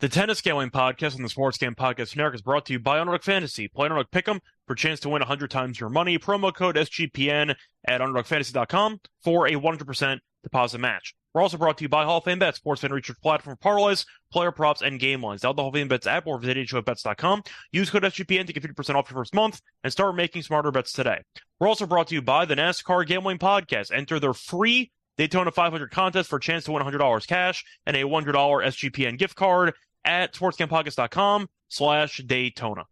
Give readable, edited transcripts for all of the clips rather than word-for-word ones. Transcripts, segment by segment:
The Tennis Gambling Podcast and the Sports Game Podcast Network is brought to you by Underdog Fantasy. Play Underdog Pick'em for a chance to win 100 times your money. Promo code SGPN at UnderdogFantasy.com for a 100% deposit match. We're also brought to you by Hall of Fame Bets, sports fan research platform for parlays, player props, and game lines. Download the Hall of Fame Bets app or visit HOPebets.com. Use code SGPN to get 50% off your first month and start making smarter bets today. We're also brought to you by the NASCAR Gambling Podcast. Enter their free Daytona 500 contest for a chance to win $100 cash and a $100 SGPN gift card at sportscampodcast.com/Daytona.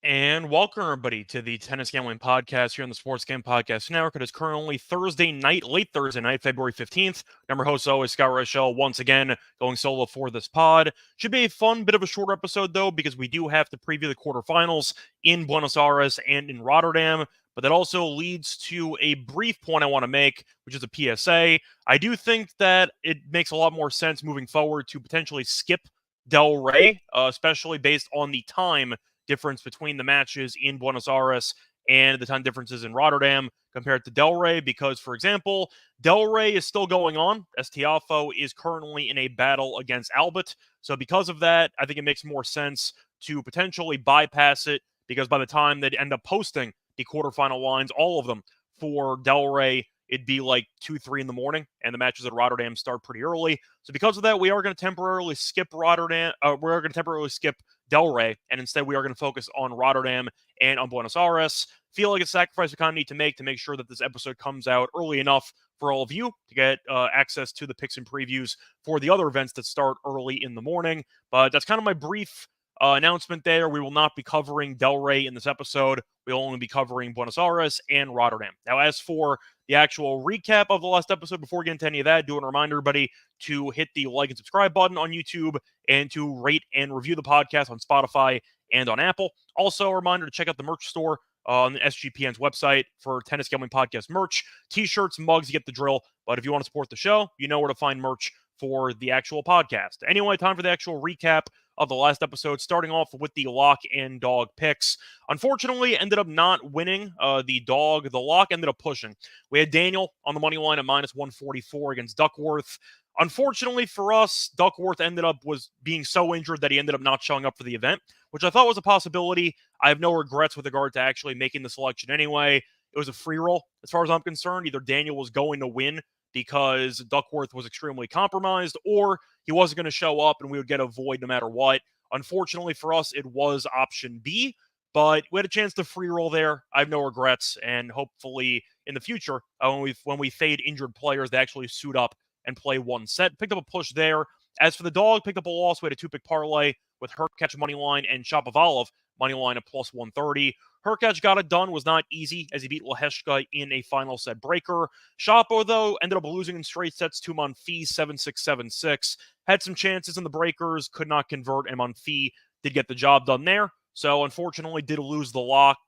And welcome, everybody, to the Tennis Gambling Podcast here on the Sports Game Podcast Network. It is currently Thursday night, late Thursday night, February 15th. Number host always, Scott Reichel, once again going solo for this pod. Should be a fun bit of a short episode, though, because we do have to preview the quarterfinals in Buenos Aires and in Rotterdam. But that also leads to a brief point I want to make, which is a PSA. I do think that it makes a lot more sense moving forward to potentially skip Del Rey, especially based on the time difference between the matches in Buenos Aires and the time differences in Rotterdam compared to Del Rey, because, for example, Del Rey is still going on. Estiafo is currently in a battle against Albert. So because of that, I think it makes more sense to potentially bypass it, because by the time they'd end up posting the quarterfinal lines, all of them for Del Rey, it'd be like 2, 3 in the morning, and the matches at Rotterdam start pretty early. So because of that, we are going to temporarily skip Rotterdam. We're going to temporarily skip Del Rey, and instead we are going to focus on Rotterdam and on Buenos Aires. Feel like a sacrifice we kind of need to make sure that this episode comes out early enough for all of you to get access to the picks and previews for the other events that start early in the morning. But that's kind of my brief announcement there. We will not be covering Del Rey in this episode. We'll only be covering Buenos Aires and Rotterdam. Now, as for the actual recap of the last episode, before we get into any of that, do want to remind everybody to hit the like and subscribe button on YouTube and to rate and review the podcast on Spotify and on Apple. Also, a reminder to check out the merch store on the SGPN's website for Tennis Gambling Podcast merch. T-shirts, mugs, you get the drill. But if you want to support the show, you know where to find merch for the actual podcast. Anyway, time for the actual recap of the last episode, starting off with the lock and dog picks. Unfortunately, ended up not winning the dog. The lock ended up pushing. We had Daniel on the money line at minus 144 against Duckworth. Unfortunately for us, Duckworth was being so injured that he ended up not showing up for the event, which I thought was a possibility. I have no regrets with regard to actually making the selection anyway. It was a free roll as far as I'm concerned. Either Daniel was going to win because Duckworth was extremely compromised, or he wasn't going to show up and we would get a void no matter what. Unfortunately for us, it was option B, but we had a chance to free roll there. I have no regrets, and hopefully in the future, when we fade injured players, they actually suit up and play one set. Picked up a push there. As for the dog, picked up a loss. We had a 2-pick parlay with Herkach moneyline and Shapovalov moneyline at plus 130. Herkach got it done. Was not easy as he beat Leheshka in a final set breaker. Shapo, though, ended up losing in straight sets to Monfils 7-6, 7-6. Had some chances in the breakers, could not convert, and Monfils did get the job done there. So, unfortunately, did lose the lock.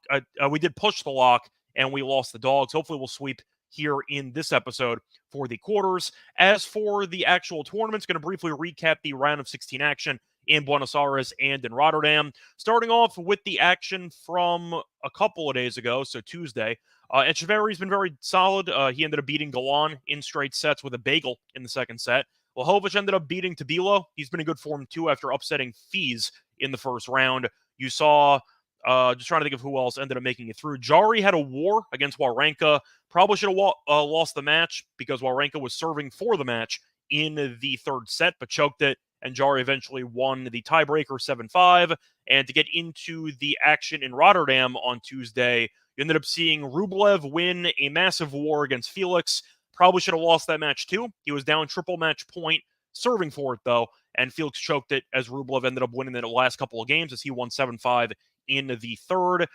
We did push the lock, and we lost the dogs. Hopefully, we'll sweep here in this episode for the quarters. As for the actual tournaments, going to briefly recap the round of 16 action in Buenos Aires and in Rotterdam. Starting off with the action from a couple of days ago, so Tuesday. Echeverry's been very solid. He ended up beating Galan in straight sets with a bagel in the second set. Lajovic ended up beating Tabilo. He's been in good form, too, after upsetting Fees in the first round. You saw, just trying to think of who else ended up making it through. Jari had a war against Wawrinka. Probably should have lost the match because Wawrinka was serving for the match in the third set, but choked it. And Jari eventually won the tiebreaker 7-5. And to get into the action in Rotterdam on Tuesday, you ended up seeing Rublev win a massive war against Felix. Probably should have lost that match too. He was down triple match point, serving for it though, and Felix choked it as Rublev ended up winning the last couple of games as he won 7-5 in the third.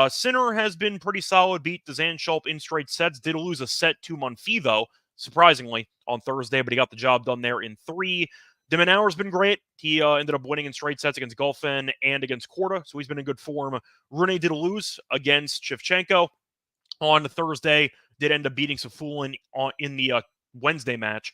Sinner has been pretty solid, beat Dzanshulp in straight sets. Did lose a set to Monfils though, surprisingly, on Thursday, but he got the job done there in 3. De Minaur's been great. He ended up winning in straight sets against Golfin and against Korda, so he's been in good form. Rune did lose against Shevchenko on Thursday. Did end up beating Safulin in the Wednesday match.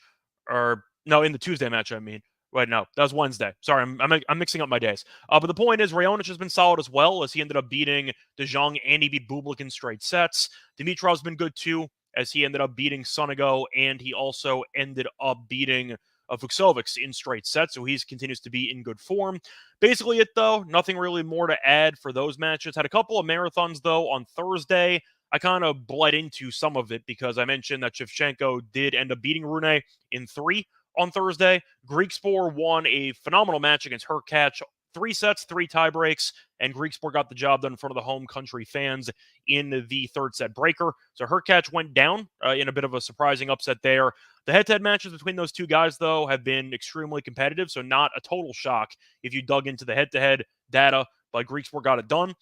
Or, no, in the Tuesday match, I mean. Wait, no, that was Wednesday. Sorry, I'm mixing up my days. But the point is, Raonic has been solid as well, as he ended up beating De Jong and he beat Bublik in straight sets. Dimitrov's been good too, as he ended up beating Sonego, and he also ended up beating Fucsovics in straight sets, so he continues to be in good form. Basically it, though. Nothing really more to add for those matches. Had a couple of marathons, though, on Thursday. I kind of bled into some of it because I mentioned that Shevchenko did end up beating Rune in 3 on Thursday. Griekspoor won a phenomenal match against Hurkacz. 3 sets, 3 tiebreaks, and Griekspoor got the job done in front of the home country fans in the third set breaker. So Hurkacz went down in a bit of a surprising upset there. The head-to-head matches between those two guys, though, have been extremely competitive, so not a total shock if you dug into the head-to-head data, but Griekspoor got it done.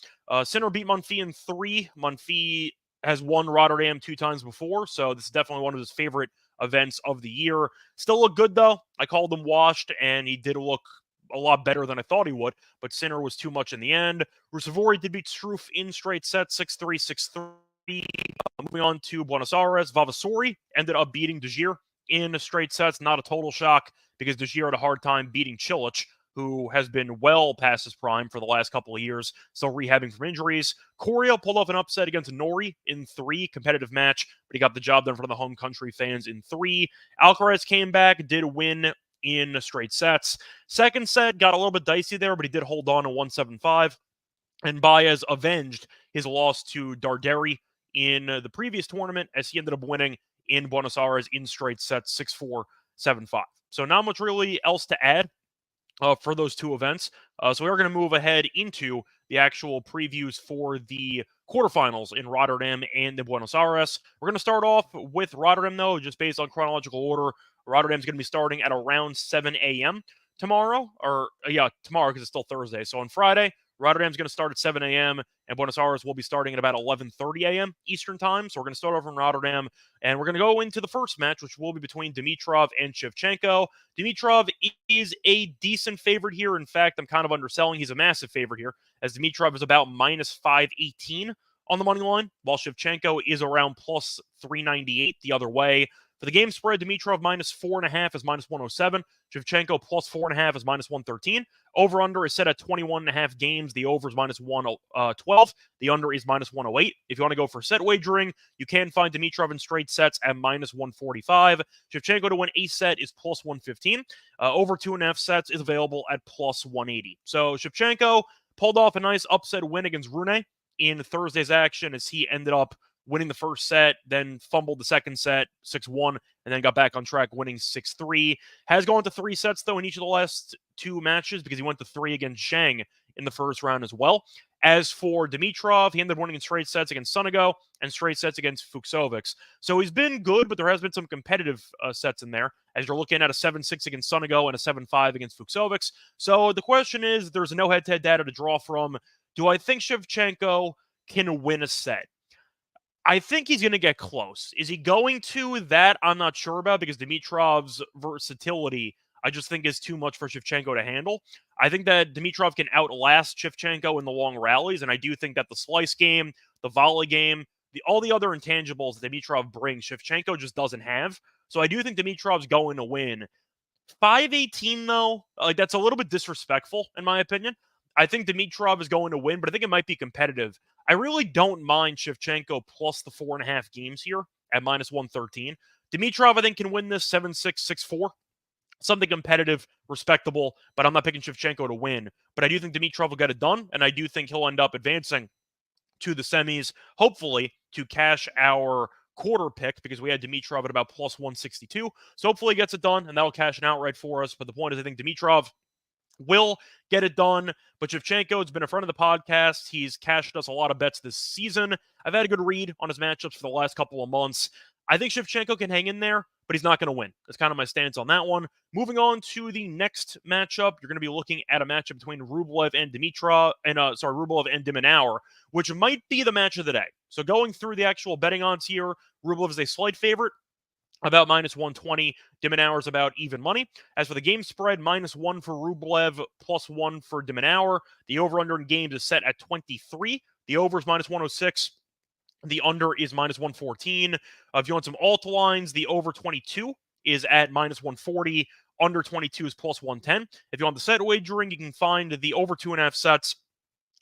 Sinner beat Monfils in 3. Monfils has won Rotterdam 2 times before, so this is definitely one of his favorite events of the year. Still look good, though. I called him washed, and he did look a lot better than I thought he would, but Sinner was too much in the end. Rusevori did beat Struff in straight sets, 6-3, 6-3. Moving on to Buenos Aires, Vavasori ended up beating De Geer in straight sets. Not a total shock because De Geer had a hard time beating Cilic, who has been well past his prime for the last couple of years, still rehabbing from injuries. Coria pulled off an upset against Nori in 3, competitive match, but he got the job done for the home country fans in 3. Alcaraz came back, did win in straight sets. Second set got a little bit dicey there, but he did hold on to 1-7-5. And Baez avenged his loss to Darderi in the previous tournament as he ended up winning in Buenos Aires in straight sets, 6-4, 7-5. So not much really else to add for those two events. So we're going to move ahead into the actual previews for the quarterfinals in Rotterdam and in Buenos Aires. We're going to start off with Rotterdam, though, just based on chronological order. Rotterdam's going to be starting at around 7 a.m. tomorrow, tomorrow because it's still Thursday. So on Friday, Rotterdam's going to start at 7 a.m. and Buenos Aires will be starting at about 11:30 a.m. Eastern time. So we're going to start over in Rotterdam, and we're going to go into the first match, which will be between Dimitrov and Shevchenko. Dimitrov is a decent favorite here. In fact, I'm kind of underselling. He's a massive favorite here, as Dimitrov is about minus 518 on the money line, while Shevchenko is around plus 398 the other way. For the game spread, Dimitrov minus 4.5 is minus 107. Shevchenko plus 4.5 is minus 113. Over-under is set at 21.5 games. The over is minus 112. The under is minus 108. If you want to go for set wagering, you can find Dimitrov in straight sets at minus 145. Shevchenko to win a set is plus 115. Over 2.5 sets is available at plus 180. So Shevchenko pulled off a nice upset win against Rune in Thursday's action as he ended up winning the first set, then fumbled the second set, 6-1, and then got back on track, winning 6-3. Has gone to 3 sets, though, in each of the last 2 matches because he went to 3 against Zhang in the first round as well. As for Dimitrov, he ended up winning in straight sets against Sonego and straight sets against Fucsovics. So he's been good, but there has been some competitive sets in there, as you're looking at a 7-6 against Sonego and a 7-5 against Fucsovics. So the question is, there's no head-to-head data to draw from. Do I think Shevchenko can win a set? I think he's going to get close. Is he going to? That I'm not sure about because Dimitrov's versatility, I just think, is too much for Shevchenko to handle. I think that Dimitrov can outlast Shevchenko in the long rallies, and I do think that the slice game, the volley game, all the other intangibles that Dimitrov brings, Shevchenko just doesn't have. So I do think Dimitrov's going to win. 518, though, that's a little bit disrespectful, in my opinion. I think Dimitrov is going to win, but I think it might be competitive. I really don't mind Shevchenko plus the 4.5 games here at minus 113. Dimitrov, I think, can win this 7-6, 6-4. Something competitive, respectable, but I'm not picking Shevchenko to win. But I do think Dimitrov will get it done, and I do think he'll end up advancing to the semis, hopefully, to cash our quarter pick, because we had Dimitrov at about plus 162. So hopefully he gets it done, and that'll cash an outright for us. But the point is, I think Dimitrov will get it done. But Shevchenko has been a friend of the podcast. He's cashed us a lot of bets this season. I've had a good read on his matchups for the last couple of months. I think Shevchenko can hang in there, but he's not going to win. That's kind of my stance on that one. Moving on to the next matchup, you're going to be looking at a matchup between Rublev and Rublev and de Minaur, which might be the match of the day. So going through the actual betting odds here, Rublev is a slight favorite, about minus 120. De Minaur is about even money. As for the game spread, -1 for Rublev, +1 for de Minaur. The over-under in games is set at 23. The over is minus 106. The under is minus 114. If you want some alt lines, the over 22 is at minus 140. Under 22 is plus 110. If you want the set wagering, you can find the over 2.5 sets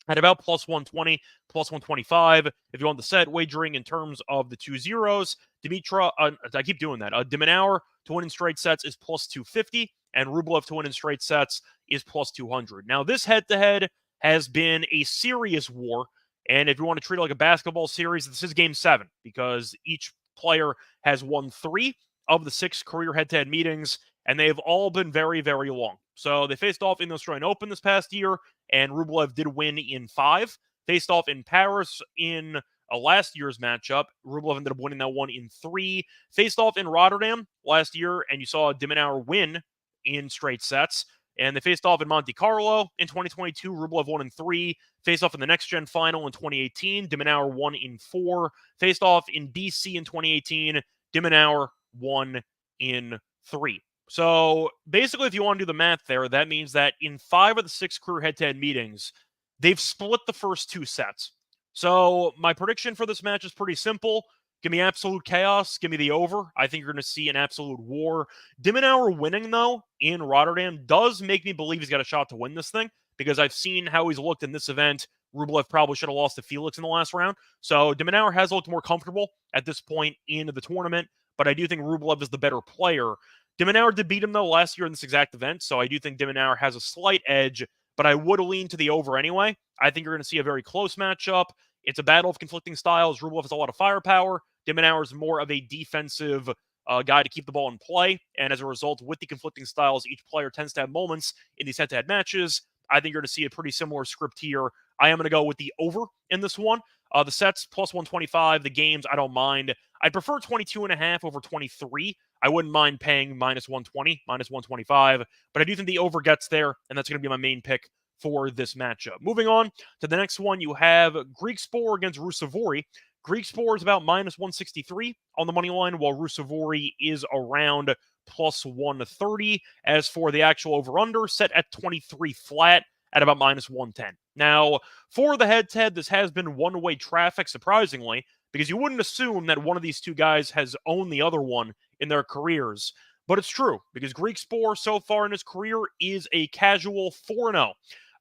at about plus 120, plus 125. If you want the set wagering in terms of the 2 zeros, I keep doing that. De Minaur to win in straight sets is plus 250, and Rublev to win in straight sets is plus 200. Now, this head-to-head has been a serious war, and if you want to treat it like a basketball series, this is Game 7, because each player has won 3 of the 6 career head-to-head meetings, and they've all been very, very long. So they faced off in the Australian Open this past year, and Rublev did win in 5. Faced off in Paris in last year's matchup. Rublev ended up winning that one in 3. Faced off in Rotterdam last year, and you saw de Minaur win in straight sets. And they faced off in Monte Carlo in 2022. Rublev won in 3. Faced off in the Next Gen final in 2018. De Minaur won in 4. Faced off in BC in 2018. De Minaur won in 3. So basically, if you want to do the math there, that means that in 5 of the 6 career head-to-head meetings, they've split the first 2 sets. So my prediction for this match is pretty simple. Give me absolute chaos. Give me the over. I think you're going to see an absolute war. De Minaur winning, though, in Rotterdam does make me believe he's got a shot to win this thing, because I've seen how he's looked in this event. Rublev probably should have lost to Felix in the last round. So de Minaur has looked more comfortable at this point in the tournament, but I do think Rublev is the better player. De Minaur did beat him, though, last year in this exact event, so I do think de Minaur has a slight edge, but I would lean to the over anyway. I think you're going to see a very close matchup. It's a battle of conflicting styles. Rublev has a lot of firepower. De Minaur is more of a defensive guy to keep the ball in play, and as a result, with the conflicting styles, each player tends to have moments in these head-to-head matches. I think you're going to see a pretty similar script here. I am going to go with the over in this one. The sets, plus 125. The games, I don't mind. I'd prefer 22.5 over 23. I wouldn't mind paying minus 120, minus 125, but I do think the over gets there, and that's going to be my main pick for this matchup. Moving on to the next one, you have Griekspoor against Ruusuvuori. Griekspoor is about minus 163 on the money line, while Ruusuvuori is around plus 130. As for the actual over-under, set at 23 flat at about minus 110. Now, for the head-to-head, this has been one-way traffic, surprisingly, because you wouldn't assume that one of these two guys has owned the other one in their careers. But it's true, because Griekspoor so far in his career is a casual 4-0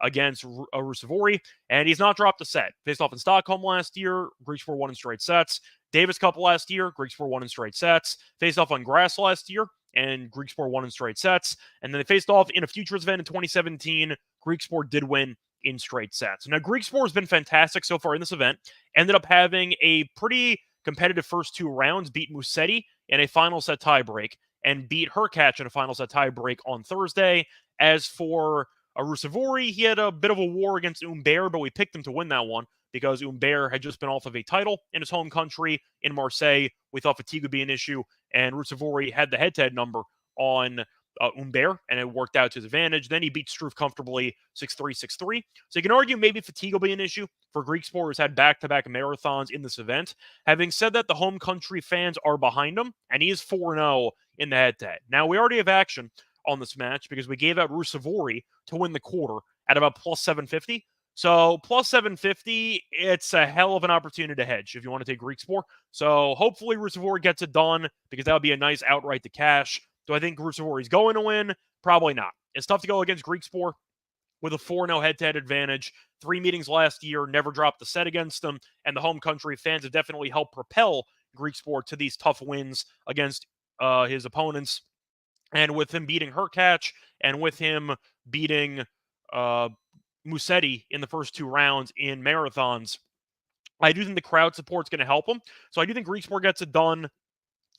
against Ruusuvuori, and he's not dropped a set. Faced off in Stockholm last year, Griekspoor won in straight sets. Davis Cup last year, Griekspoor won in straight sets. Faced off on grass last year, and Griekspoor won in straight sets. And then they faced off in a Futures event in 2017. Griekspoor did win in straight sets. Now, Griekspoor has been fantastic so far in this event. Ended up having a pretty competitive first 2 rounds, beat Musetti in a final set tiebreak, and beat Hurkacz in a final set tiebreak on Thursday. As for Ruusuvuori, he had a bit of a war against Humbert, but we picked him to win that one because Humbert had just been off of a title in his home country in Marseille. We thought fatigue would be an issue, and Ruusuvuori had the head-to-head number on Humbert, and it worked out to his advantage. Then he beat Struff comfortably 6-3, 6-3. So you can argue maybe fatigue will be an issue for Griekspoor, who's had back-to-back marathons in this event. Having said that, the home country fans are behind him, and he is 4-0 in the head-to-head. Now, we already have action on this match because we gave out Ruusuvuori to win the quarter at about plus 750. So plus 750, it's a hell of an opportunity to hedge if you want to take Griekspoor. So hopefully Ruusuvuori gets it done because that would be a nice outright to cash. Do I think Ruusuvuori is going to win? Probably not. It's tough to go against Griekspoor with a 4-0 head-to-head advantage. 3 meetings last year, never dropped the set against them, and the home country fans have definitely helped propel Griekspoor to these tough wins against his opponents. And with him beating Hurkacz and with him beating Musetti in the first 2 rounds in marathons, I do think the crowd support's going to help him. So I do think Griekspoor gets it done.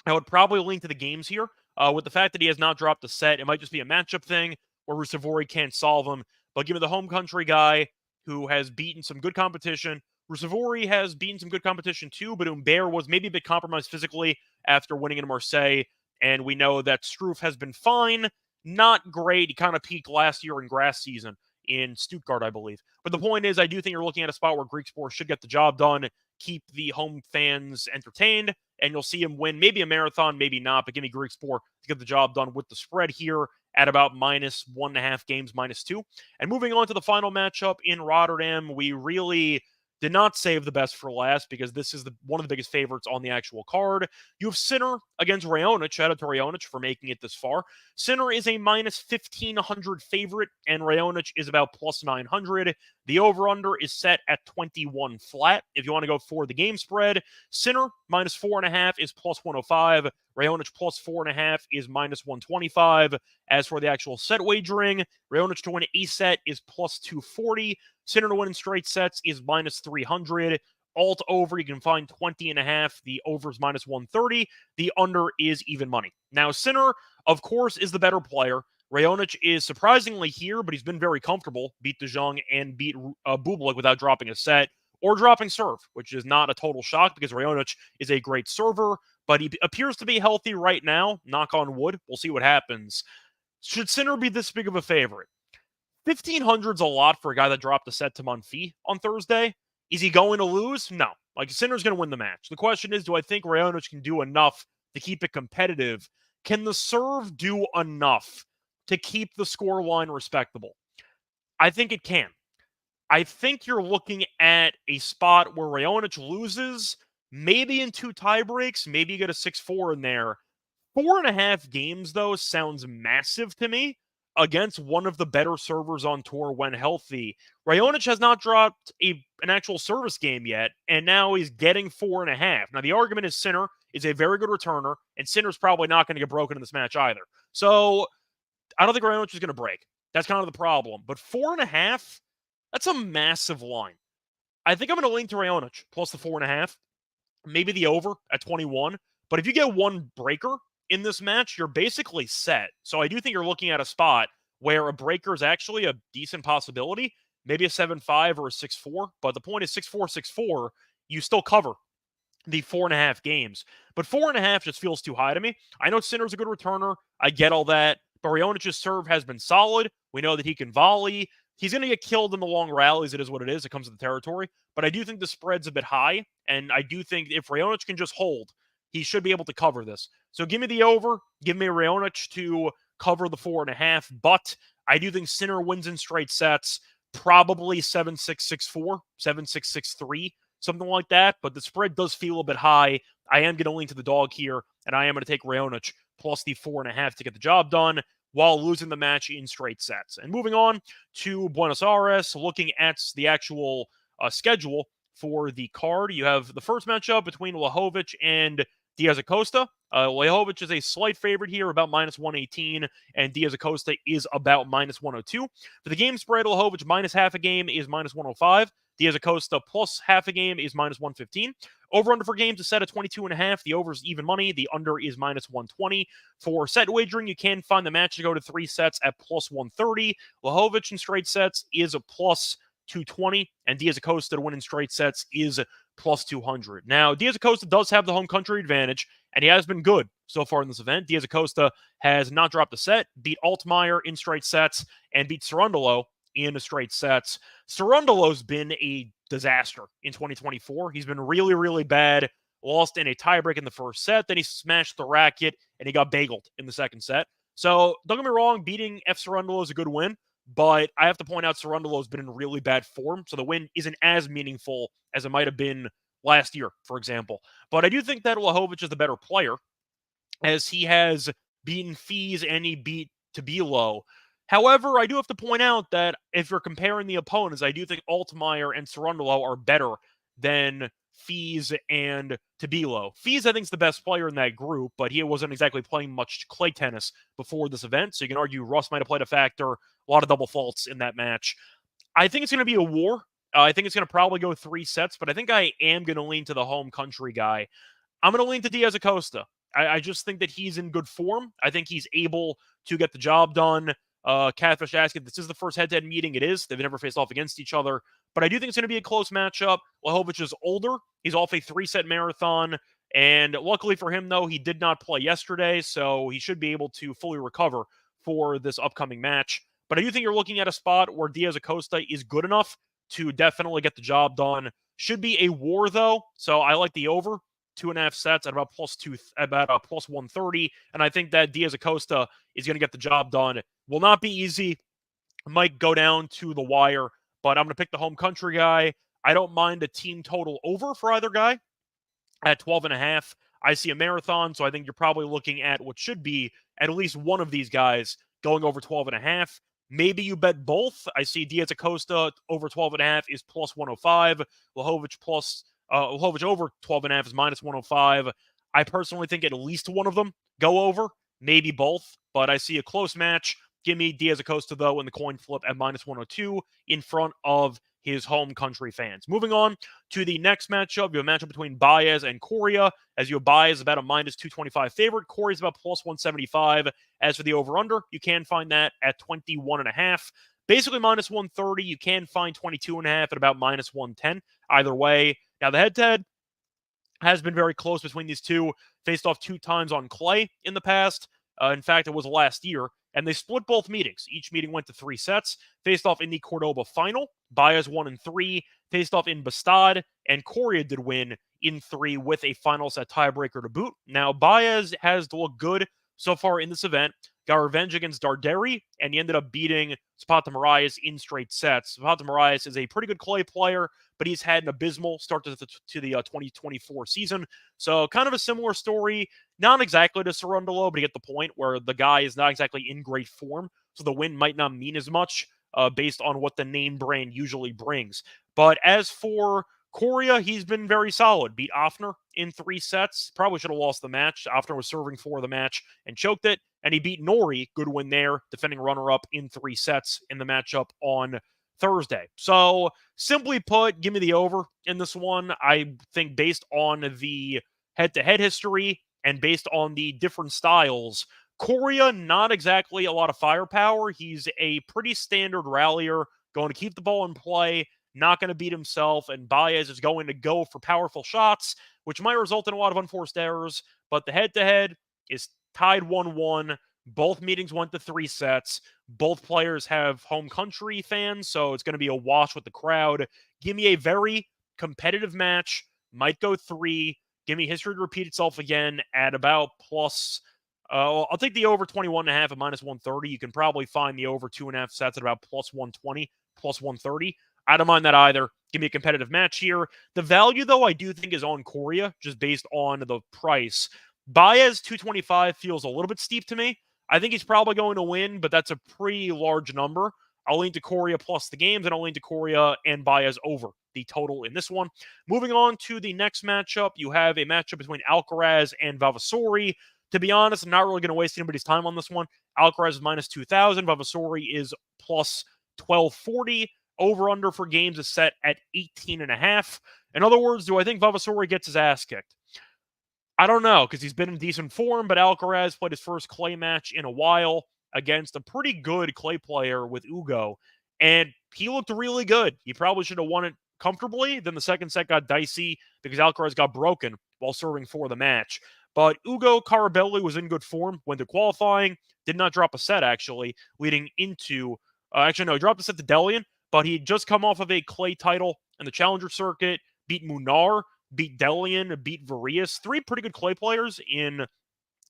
I would probably lean to the games here. With the fact that he has not dropped a set, it might just be a matchup thing where Ruusuvuori can't solve him. But give me the home country guy who has beaten some good competition. Ruusuvuori has beaten some good competition too, but Humbert was maybe a bit compromised physically after winning in Marseille. And we know that Struff has been fine, not great. He kind of peaked last year in grass season in Stuttgart, I believe. But the point is, I do think you're looking at a spot where Griekspoor should get the job done, keep the home fans entertained, and you'll see him win maybe a marathon, maybe not, but give me Griekspoor to get the job done with the spread here at about minus 1.5 games, minus 2. And moving on to the final matchup in Rotterdam, we really did not save the best for last because this is one of the biggest favorites on the actual card. You have Sinner against Raonic. Shout out to Raonic for making it this far. Sinner is a minus 1,500 favorite, and Raonic is about plus 900. The over-under is set at 21 flat. If you want to go for the game spread, Sinner minus 4.5 is plus 105. Raonic plus 4.5 is minus 125. As for the actual set wagering, Raonic to win a set is plus 240. Sinner to win in straight sets is minus 300. Alt over, you can find 20.5. The over is minus 130. The under is even money. Now, Sinner, of course, is the better player. Raonic is surprisingly here, but he's been very comfortable. Beat De Jong and beat Bublik without dropping a set or dropping serve, which is not a total shock because Raonic is a great server, but he appears to be healthy right now. Knock on wood. We'll see what happens. Should Sinner be this big of a favorite? 1,500's a lot for a guy that dropped a set to Monfils on Thursday. Is he going to lose? No. Like, Sinner's going to win the match. The question is, do I think Raonic can do enough to keep it competitive? Can the serve do enough to keep the scoreline respectable? I think it can. I think you're looking at a spot where Raonic loses, maybe in 2 tie breaks, maybe you get a 6-4 in there. 4.5 games, though, sounds massive to me against one of the better servers on tour when healthy. Raonic has not dropped an actual service game yet, and now he's getting 4.5. Now, the argument is Sinner is a very good returner, and Sinner's probably not going to get broken in this match either. So, I don't think Raonic is going to break. That's kind of the problem. But 4.5, that's a massive line. I think I'm going to lean to Raonic plus the 4.5. Maybe the over at 21. But if you get one breaker in this match, you're basically set. So I do think you're looking at a spot where a breaker is actually a decent possibility. Maybe a 7-5 or a 6-4. But the point is 6-4, 6-4, you still cover the 4.5 games. But 4.5 just feels too high to me. I know Sinner's a good returner. I get all that. But Raonic's serve has been solid. We know that he can volley. He's going to get killed in the long rallies. It is what it is. It comes with the territory. But I do think the spread's a bit high. And I do think if Raonic can just hold, he should be able to cover this. So give me the over. Give me Raonic to cover the 4.5. But I do think Sinner wins in straight sets. Probably 7-6, 6-4, 7-6, 6-3, something like that. But the spread does feel a bit high. I am going to lean to the dog here. And I am going to take Raonic plus the 4.5 to get the job done while losing the match in straight sets. And moving on to Buenos Aires, looking at the actual schedule for the card, you have the first matchup between Lajovic and Diaz Acosta. Lajovic is a slight favorite here, about minus 118, and Diaz Acosta is about minus 102. For the game spread, Lajovic minus half a game is minus 105. Diaz Acosta plus half a game is minus 115. Over-under for games is set at 22.5. The over is even money. The under is minus 120. For set wagering, you can find the match to go to 3 sets at plus 130. Lajovic in straight sets is a plus 220, and Diaz Acosta to win in straight sets is plus 200. Now, Diaz Acosta does have the home country advantage, and he has been good so far in this event. Diaz Acosta has not dropped a set, beat Altmaier in straight sets, and beat Cerundolo in straight sets. Cerundolo's been a disaster in 2024. He's been really, really bad. Lost in a tiebreak in the first set. Then he smashed the racket, and he got bageled in the second set. So, don't get me wrong, beating F. Cerundolo is a good win. But I have to point out Cerundolo has been in really bad form, so the win isn't as meaningful as it might have been last year, for example. But I do think that Lajovic is the better player, as he has beaten Fees and he beat Tabilo. However, I do have to point out that if you're comparing the opponents, I do think Altmaier and Cerundolo are better than Fees and Tabilo. Fees, I think, is the best player in that group, but he wasn't exactly playing much clay tennis before this event, so you can argue Russ might have played a factor. A lot of double faults in that match. I think it's going to be a war. I think it's going to probably go 3 sets, but I think I am going to lean to the home country guy. I'm going to lean to Diaz Acosta. I just think that he's in good form. I think he's able to get the job done. Catfish asking, this is the first head-to-head meeting. It is. They've never faced off against each other. But I do think it's going to be a close matchup. Lajovic is older. He's off a 3-set marathon. And luckily for him, though, he did not play yesterday, so he should be able to fully recover for this upcoming match. But I do think you're looking at a spot where Diaz Acosta is good enough to definitely get the job done. Should be a war, though, so I like the over. 2.5 sets at about plus 130, and I think that Diaz Acosta is going to get the job done. Will not be easy. Might go down to the wire, but I'm going to pick the home country guy. I don't mind a team total over for either guy at 12.5. I see a marathon, so I think you're probably looking at what should be at least one of these guys going over 12.5. Maybe you bet both. I see Diaz Acosta over 12.5 is plus 105. Vlahovic over 12.5 is minus 105. I personally think at least one of them go over, maybe both, but I see a close match. Give me Diaz Acosta, though, in the coin flip at minus 102 in front of his home country fans. Moving on to the next matchup, you have a matchup between Baez and Coria. As you have Baez about a minus 225 favorite, Coria's about plus 175. As for the over-under, you can find that at 21.5. Basically minus 130. You can find 22.5 at about minus 110. Either way. Now, the head-to-head has been very close between these two. Faced off 2 times on clay in the past. In fact, it was last year. And they split both meetings. Each meeting went to 3 sets. Faced off in the Cordoba final. Baez won in 3. Faced off in Bastad. And Coria did win in 3 with a final set tiebreaker to boot. Now, Baez has looked good so far in this event. Got revenge against Darderi, and he ended up beating Zapata Miralles in straight sets. Zapata Miralles is a pretty good clay player, but he's had an abysmal start to the 2024 season. So kind of a similar story, not exactly to Cerundolo, but you get the point where the guy is not exactly in great form. So the win might not mean as much based on what the name brand usually brings. But as for Coria, he's been very solid. Beat Offner in 3 sets. Probably should have lost the match. Offner was serving for the match and choked it. And he beat Nori, good win there, defending runner-up in 3 sets in the matchup on Thursday. So, simply put, give me the over in this one. I think based on the head-to-head history and based on the different styles, Coria, not exactly a lot of firepower. He's a pretty standard rallier, going to keep the ball in play, not going to beat himself, and Baez is going to go for powerful shots, which might result in a lot of unforced errors, but the head-to-head is tied 1-1. Both meetings went to 3 sets. Both players have home country fans, so it's going to be a wash with the crowd. Give me a very competitive match. Might go 3. Give me history to repeat itself again at about plus... I'll take the over 21.5 at minus 130. You can probably find the over 2.5 sets at about plus 120, plus 130. I don't mind that either. Give me a competitive match here. The value, though, I do think is on Coria, just based on the price. Baez 225 feels a little bit steep to me. I think he's probably going to win, but that's a pretty large number. I'll lean to Coria plus the games, and I'll lean to Coria and Baez over the total in this one. Moving on to the next matchup, you have a matchup between Alcaraz and Vavasori. To be honest, I'm not really going to waste anybody's time on this one. Alcaraz is minus 2,000. Vavasori is plus 1,240. Over-under for games is set at 18.5. In other words, do I think Vavasori gets his ass kicked? I don't know, because he's been in decent form, but Alcaraz played his first clay match in a while against a pretty good clay player with Ugo, and he looked really good. He probably should have won it comfortably. Then the second set got dicey because Alcaraz got broken while serving for the match. But Ugo Carabelli was in good form, went to qualifying, did not drop a set, actually, leading into... he dropped a set to Delian, but he had just come off of a clay title in the Challenger circuit, beat Munar, beat Delian, beat Varius. 3 pretty good clay players in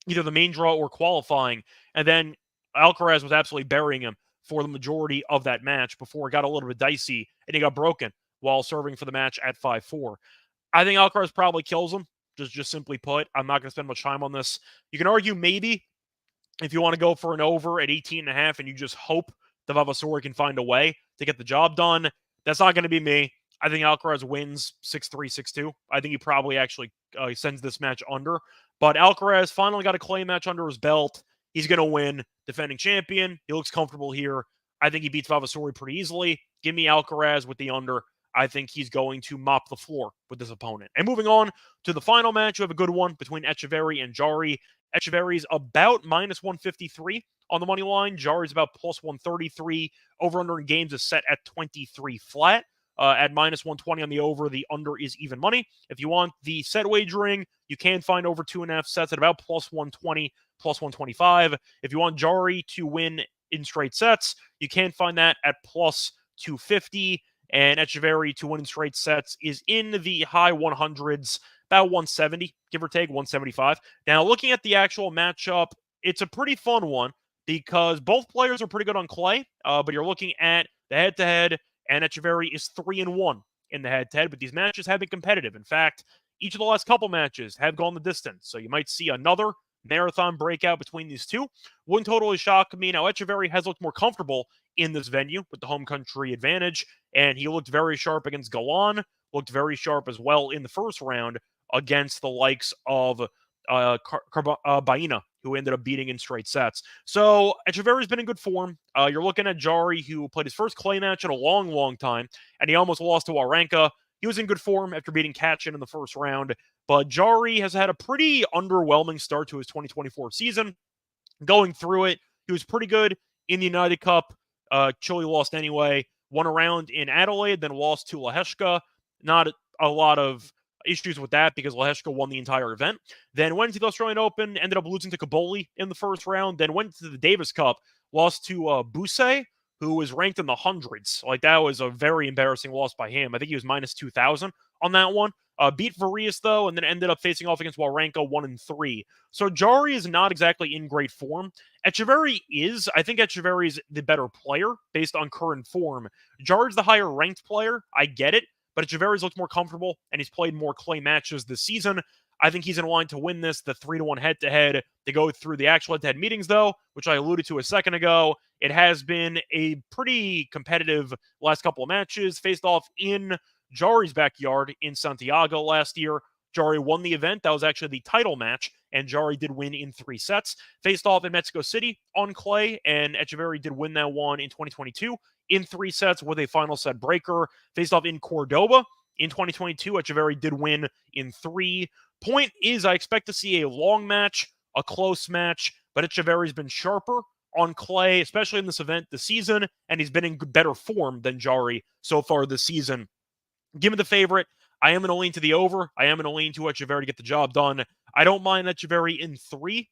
either the main draw or qualifying. And then Alcaraz was absolutely burying him for the majority of that match before it got a little bit dicey and he got broken while serving for the match at 5-4. I think Alcaraz probably kills him, just simply put. I'm not going to spend much time on this. You can argue maybe if you want to go for an over at 18.5 and you just hope the Vavasori can find a way to get the job done. That's not going to be me. I think Alcaraz wins 6-3, 6-2. I think he probably actually sends this match under. But Alcaraz finally got a clay match under his belt. He's going to win. Defending champion. He looks comfortable here. I think he beats Vavasori pretty easily. Give me Alcaraz with the under. I think he's going to mop the floor with this opponent. And moving on to the final match, you have a good one between Echeverry and Jarry. Echeverry's about minus 153 on the money line. Jarry's about plus 133. Over-under in games is set at 23 flat. At minus 120 on the over, the under is even money. If you want the set wagering, you can find over 2.5 sets at about plus 120, plus 125. If you want Jarry to win in straight sets, you can find that at plus 250. And Echeverry to win in straight sets is in the high 100s, about 170, give or take, 175. Now, looking at the actual matchup, it's a pretty fun one because both players are pretty good on clay, but you're looking at the head-to-head, and Echeverry is 3-1 in the head-to-head, but these matches have been competitive. In fact, each of the last couple matches have gone the distance, so you might see another marathon breakout between these two. Wouldn't totally shock me. Now, Echeverry has looked more comfortable in this venue with the home country advantage, and he looked very sharp against Galan, looked very sharp as well in the first round against the likes of Baena, who ended up beating in straight sets. So Echeverry's been in good form. You're looking at Jari, who played his first clay match in a long, long time, and he almost lost to Wawrinka. He was in good form after beating Kachin in the first round, but Jari has had a pretty underwhelming start to his 2024 season. Going through it, he was pretty good in the United Cup. Chile lost anyway. Won a round in Adelaide, then lost to Leheshka. Not a lot of issues with that because Leheshka won the entire event. Then went to the Australian Open, ended up losing to Kaboli in the first round. Then went to the Davis Cup, lost to Buse, who was ranked in the hundreds. Like, that was a very embarrassing loss by him. I think he was minus 2,000 on that one. Beat Varius, though, and then ended up facing off against Wawrinka 1-3. So Jari is not exactly in great form. Echeverry is. I think Echeverry is the better player based on current form. Jari's the higher ranked player. I get it. But Echeverry's looked more comfortable, and he's played more clay matches this season. I think he's in line to win this, the 3-1 head-to-head. To go through the actual head-to-head meetings, though, which I alluded to a second ago, it has been a pretty competitive last couple of matches. Faced off in Jari's backyard in Santiago last year. Jari won the event. That was actually the title match, and Jari did win in 3 sets. Faced off in Mexico City on clay, and Echeverry did win that one in 2022 in 3 sets with a final set breaker. Faced off in Cordoba in 2022, Echeverry did win in 3. Point is, I expect to see a long match, a close match, but Echeverry's been sharper on clay, especially in this event this season, and he's been in better form than Jari so far this season. Give me the favorite. I am going to lean to the over. I am going to lean to Echeverry to get the job done. I don't mind Echeverry in 3.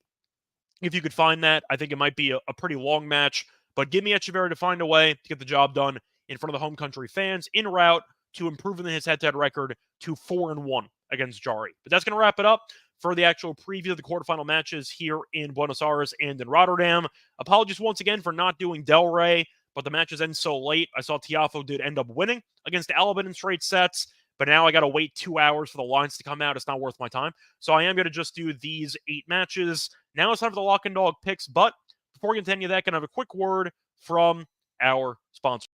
If you could find that, I think it might be a pretty long match. But give me Echeverry to find a way to get the job done in front of the home country fans en route to improving his head-to-head record to 4-1 against Jari. But that's going to wrap it up for the actual preview of the quarterfinal matches here in Buenos Aires and in Rotterdam. Apologies once again for not doing Del Rey, but the matches end so late. I saw Tiafoe did end up winning against Alabin in straight sets, but now I got to wait 2 hours for the lines to come out. It's not worth my time. So I am going to just do these 8 matches. Now it's time for the lock and dog picks, but before we get into any of that, can I have a quick word from our sponsor?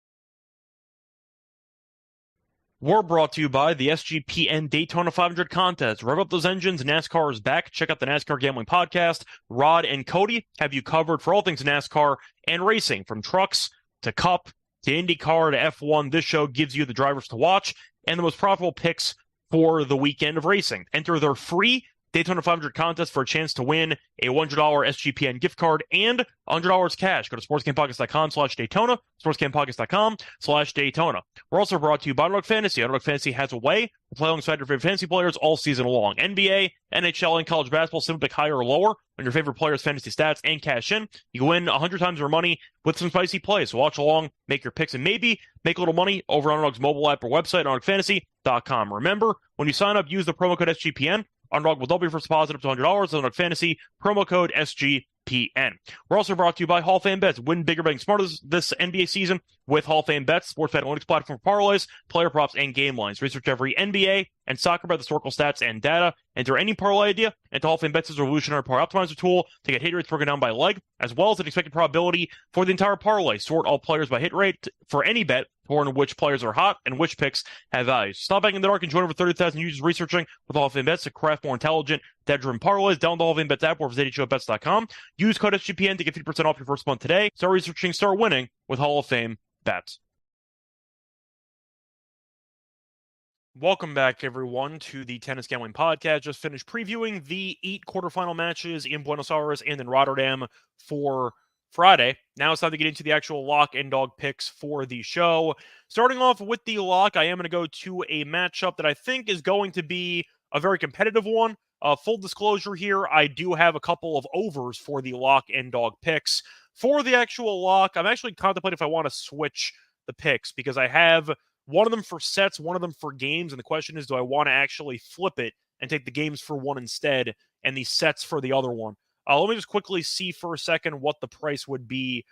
We're brought to you by the SGPN Daytona 500 contest. Rev up those engines. NASCAR is back. Check out the NASCAR Gambling Podcast. Rod and Cody have you covered for all things NASCAR and racing, from trucks to Cup to IndyCar to F1. This show gives you the drivers to watch and the most profitable picks for the weekend of racing. Enter their free Daytona 500 contest for a chance to win a $100 SGPN gift card and $100 cash. Go to sportsgamepodcast.com/Daytona, sportsgamepodcast.com/Daytona. We're also brought to you by Underdog Fantasy. Underdog Fantasy has a way to play alongside your favorite fantasy players all season long. NBA, NHL, and college basketball, simply pick higher or lower on your favorite players' fantasy stats and cash in. You can win 100 times your money with some spicy plays. So watch along, make your picks, and maybe make a little money over on Underdog's mobile app or website, underdogfantasy.com. Remember, when you sign up, use the promo code SGPN. Underdog will double your first deposit up to $100. Underdog Fantasy, promo code SGPN. We're also brought to you by Hall of Fame Bets. Win bigger, betting smarter this NBA season with Hall of Fame Bets, sports bet analytics platform for parlays, player props, and game lines. Research every NBA and soccer bet historical stats and data. Enter any parlay idea into Hall of Fame Bets' revolutionary parlay optimizer tool to get hit rates broken down by leg, as well as an expected probability for the entire parlay. Sort all players by hit rate for any bet, or in which players are hot and which picks have value. Stop betting in the dark and join over 30,000 users researching with Hall of Fame Bets to craft more intelligent, data-driven parlays. Download the Hall of Fame Bets app or visit HOBets.com. Use code SGPN to get 50% off your first month today. Start researching, start winning with Hall of Fame Bets. Welcome back, everyone, to the Tennis Gambling Podcast. Just finished previewing the 8 quarterfinal matches in Buenos Aires and in Rotterdam for Friday. Now it's time to get into the actual lock and dog picks for the show. Starting off with the lock, I am going to go to a matchup that I think is going to be a very competitive one. Full disclosure here, I do have a couple of overs for the lock and dog picks. For the actual lock, I'm actually contemplating if I want to switch the picks because I have one of them for sets, one of them for games, and the question is, do I want to actually flip it and take the games for one instead and the sets for the other one? Let me just quickly see for a second what the price would be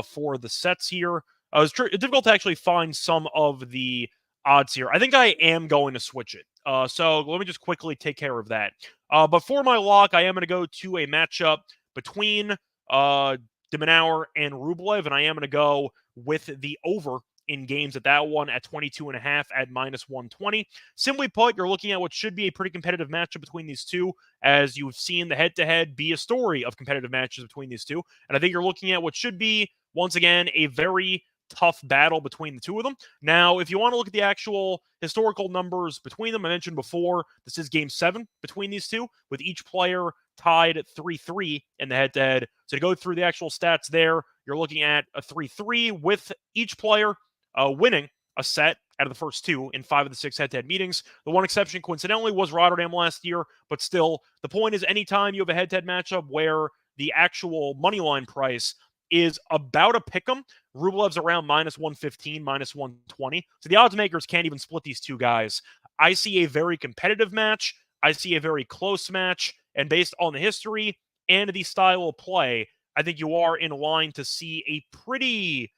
for the sets here. It's difficult to actually find some of the odds here. I think I am going to switch it. So let me just quickly take care of that. But for my lock, I am going to go to a matchup between de Minaur and Rublev, and I am going to go with the over in games at that one at 22.5 at -120. Simply put, you're looking at what should be a pretty competitive matchup between these two, as you've seen the head-to-head be a story of competitive matches between these two. And I think you're looking at what should be, once again, a very tough battle between the two of them. Now, if you want to look at the actual historical numbers between them, I mentioned before, this is game 7 between these two, with each player tied at 3-3 in the head-to-head. So to go through the actual stats there, you're looking at a 3-3 with each player winning a set out of the first 2 in 5 of the 6 head-to-head meetings. The one exception, coincidentally, was Rotterdam last year, but still, the point is anytime you have a head-to-head matchup where the actual money line price is about a pick'em, Rublev's around -115, -120. So the odds makers can't even split these two guys. I see a very competitive match. I see a very close match. And based on the history and the style of play, I think you are in line to see a pretty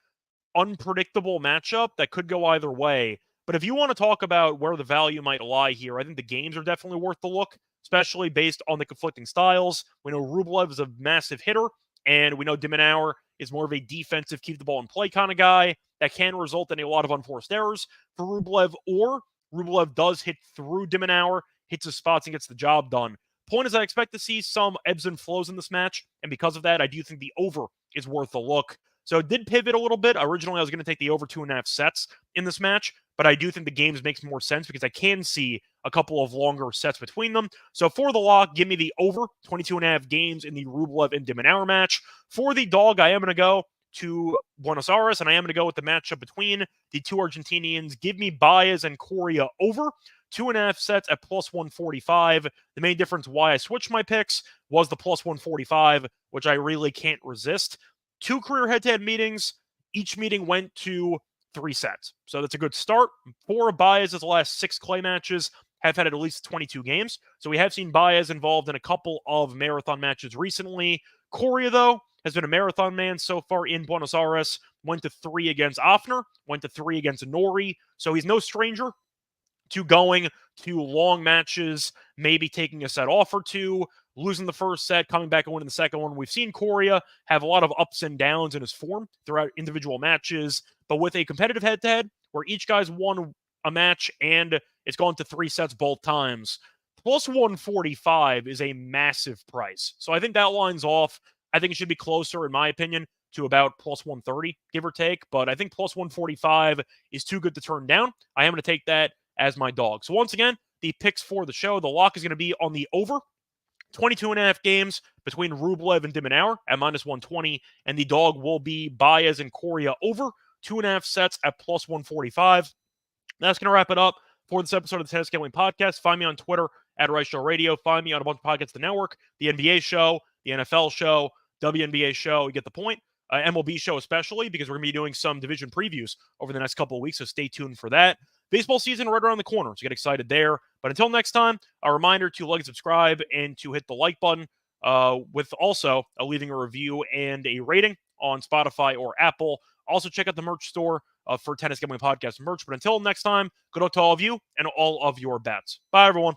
unpredictable matchup that could go either way. But if you want to talk about where the value might lie here, I think the games are definitely worth the look, especially based on the conflicting styles. We know Rublev is a massive hitter, and we know de Minaur is more of a defensive, keep the ball in play kind of guy that can result in a lot of unforced errors for Rublev, or Rublev does hit through de Minaur, hits his spots, and gets the job done. Point is, I expect to see some ebbs and flows in this match, and because of that, I do think the over is worth a look. So it did pivot a little bit. Originally, I was going to take the over 2.5 sets in this match, but I do think the games makes more sense because I can see a couple of longer sets between them. So for the lock, give me the over 22.5 games in the Rublev and de Minaur match. For the dog, I am going to go to Buenos Aires, and I am going to go with the matchup between the two Argentinians. Give me Baez and Coria over 2.5 sets at +145. The main difference why I switched my picks was the +145, which I really can't resist. 2 career head-to-head meetings. Each meeting went to 3 sets. So that's a good start. 4 of Baez's last 6 clay matches have had at least 22 games. So we have seen Baez involved in a couple of marathon matches recently. Coria, though, has been a marathon man so far in Buenos Aires. Went to 3 against Offner. Went to 3 against Nori. So he's no stranger to going to long matches, maybe taking a set off or 2, losing the first set, coming back and winning the second one. We've seen Coria have a lot of ups and downs in his form throughout individual matches, but with a competitive head-to-head where each guy's won a match and it's gone to 3 sets both times, +145 is a massive price. So I think that lines off. I think it should be closer, in my opinion, to about +130, give or take, but I think +145 is too good to turn down. I am going to take that as my dog. So once again, the picks for the show, the lock is going to be on the over 22.5 games between Rublev and de Minaur at -120, and the dog will be Baez and Coria over 2.5 sets at +145. That's going to wrap it up for this episode of the Tennis Gambling Podcast. Find me on Twitter at Reichel Radio. Find me on a bunch of podcasts, the network, the NBA show, the NFL show, WNBA show. You get the point. MLB show especially, because we're going to be doing some division previews over the next couple of weeks, so stay tuned for that. Baseball season right around the corner, so get excited there. But until next time, a reminder to like and subscribe and to hit the like button, with also leaving a review and a rating on Spotify or Apple. Also, check out the merch store for Tennis Gambling Podcast merch. But until next time, good luck to all of you and all of your bets. Bye, everyone.